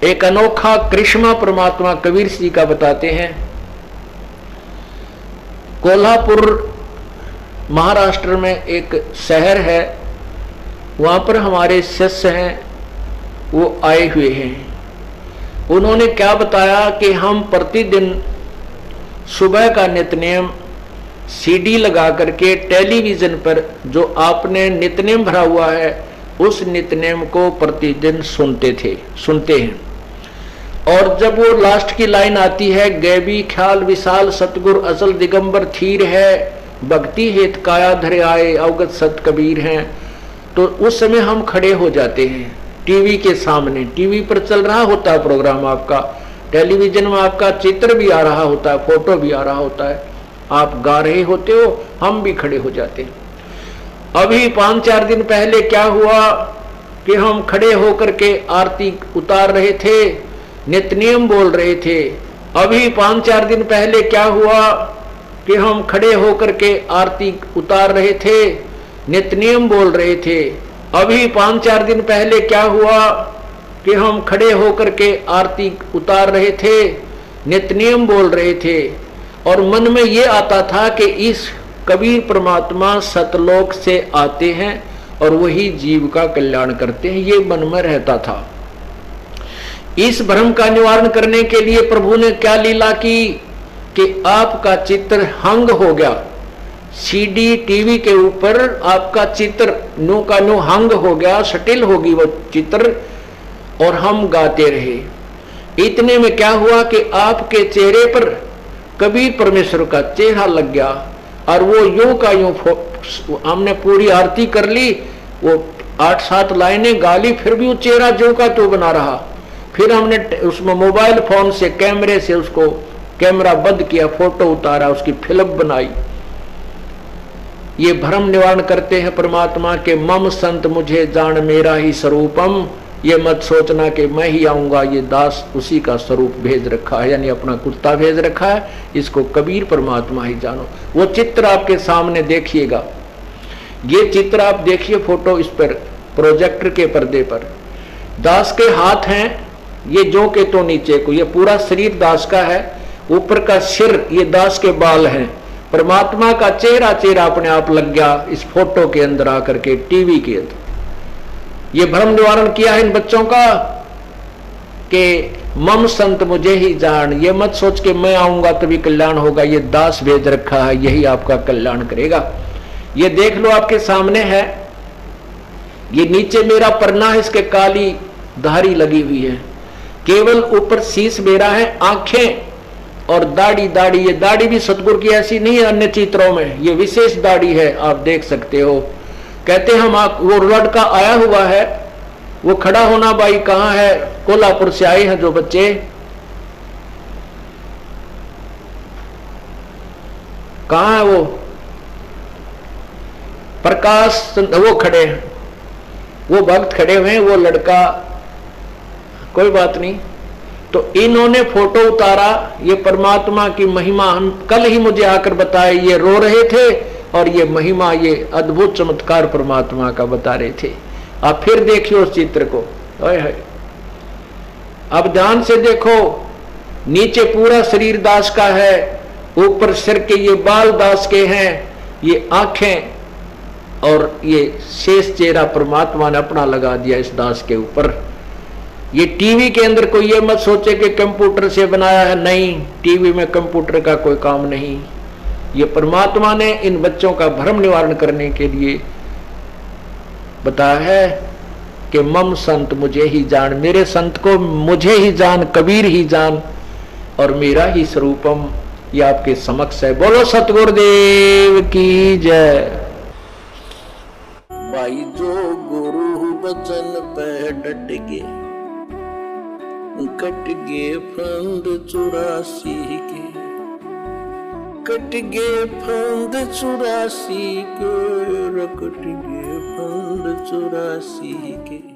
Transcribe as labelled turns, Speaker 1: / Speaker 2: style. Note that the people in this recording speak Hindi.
Speaker 1: एक अनोखा करिश्मा परमात्मा कबीर जी का बताते हैं। कोल्हापुर महाराष्ट्र में एक शहर है, वहां पर हमारे शिष्य हैं, वो आए हुए हैं। उन्होंने क्या बताया कि हम प्रतिदिन सुबह का नित्यनेम सीडी लगा करके टेलीविजन पर जो आपने नित्यनेम भरा हुआ है उस नित्यनेम को प्रतिदिन सुनते हैं। और जब वो लास्ट की लाइन आती है, गैबी ख्याल विशाल सतगुर असल दिगंबर थीर है, भक्ति हेत काया धरे आए अवगत सत कबीर हैं, तो उस समय हम खड़े हो जाते हैं टीवी के सामने। टीवी पर चल रहा होता है प्रोग्राम आपका, टेलीविजन में आपका चित्र भी आ रहा होता है, फोटो भी आ रहा होता है, आप गा रहे होते हो, हम भी खड़े हो जाते हैं। अभी 5-4 दिन पहले क्या हुआ कि हम खड़े होकर के आरती उतार रहे थे, नित्यनेम बोल रहे थे। अभी 5-4 दिन पहले क्या हुआ कि हम खड़े होकर के आरती उतार रहे थे, नित्यनेम बोल रहे थे। अभी 5-4 दिन पहले क्या हुआ कि हम खड़े होकर के आरती उतार रहे थे, नित्यनेम बोल रहे थे। और मन में ये आता था कि इस कबीर परमात्मा सतलोक से आते हैं और वही जीव का कल्याण करते हैं, ये मन में रहता था। इस भ्रम का निवारण करने के लिए प्रभु ने क्या लीला की कि आपका चित्र हंग हो गया, सीडी टीवी के ऊपर आपका चित्र नो का नो हंग हो गया, सटिल होगी वो चित्र, और हम गाते रहे। इतने में क्या हुआ कि आपके चेहरे पर कबीर परमेश्वर का चेहरा लग गया, और वो यूं का यूं, हमने पूरी आरती कर ली, वो 8-7 लाइनें गा ली, फिर भी वो चेहरा जो का तो बना रहा। फिर हमने उसमें मोबाइल फोन से कैमरे से उसको कैमरा बंद किया, फोटो उतारा, उसकी फिल्म बनाई। ये भ्रम निवारण करते हैं परमात्मा के, मम संत मुझे जान मेरा ही स्वरूपम, ये मत सोचना कि मैं ही आऊंगा, ये दास उसी का स्वरूप भेज रखा है, यानी अपना कुत्ता भेज रखा है, इसको कबीर परमात्मा ही जानो। वो चित्र आपके सामने देखिएगा, ये चित्र आप देखिए, फोटो इस पर प्रोजेक्टर के पर्दे पर दास के हाथ हैं, ये जो के तो नीचे को, ये पूरा शरीर दास का है, ऊपर का सिर ये दास के बाल हैं। परमात्मा का चेहरा अपने आप लग गया इस फोटो के अंदर आकर के, टीवी के अंदर। ये भ्रम निवारण किया है इन बच्चों का कि मम संत मुझे ही जान, ये मत सोच के मैं आऊंगा तभी कल्याण होगा, ये दास भेज रखा है, यही आपका कल्याण करेगा। ये देख लो आपके सामने है, ये नीचे मेरा परना है, इसके काली धारी लगी हुई है, केवल ऊपर शीश मेरा है, आंखें और दाढ़ी, ये दाढ़ी भी सतगुरु की ऐसी नहीं है अन्य चित्रों में, ये विशेष दाढ़ी है, आप देख सकते हो। कहते हम वो लड़का आया हुआ है, वो खड़ा होना भाई कहाँ है, कोल्हापुर से आए हैं जो बच्चे, कहाँ है वो प्रकाश, वो खड़े हैं, वो भक्त खड़े हुए हैं, वो लड़का, कोई बात नहीं। तो इन्होंने फोटो उतारा, ये परमात्मा की महिमा हम कल ही मुझे आकर बताए, ये रो रहे थे और ये महिमा, ये अद्भुत चमत्कार परमात्मा का बता रहे थे। आप फिर देखिए उस चित्र को, अब ध्यान से देखो, नीचे पूरा शरीर दास का है, ऊपर सिर के ये बाल दास के हैं, ये आंखें और ये शेष चेहरा परमात्मा ने अपना लगा दिया इस दास के ऊपर। ये टीवी के अंदर कोई ये मत सोचे कि कंप्यूटर से बनाया है, नहीं, टीवी में कंप्यूटर का कोई काम नहीं। ये परमात्मा ने इन बच्चों का भ्रम निवारण करने के लिए बताया है कि मम संत मुझे ही जान, मेरे संत को मुझे ही जान, कबीर ही जान, और मेरा ही स्वरूपम ये आपके समक्ष है। बोलो सतगुरुदेव की जय।
Speaker 2: भाई जो गुरु बचन पे डट गए, कट गए फंद 84 के, कट गए फंद 84 के, कट गए फंद 84 के।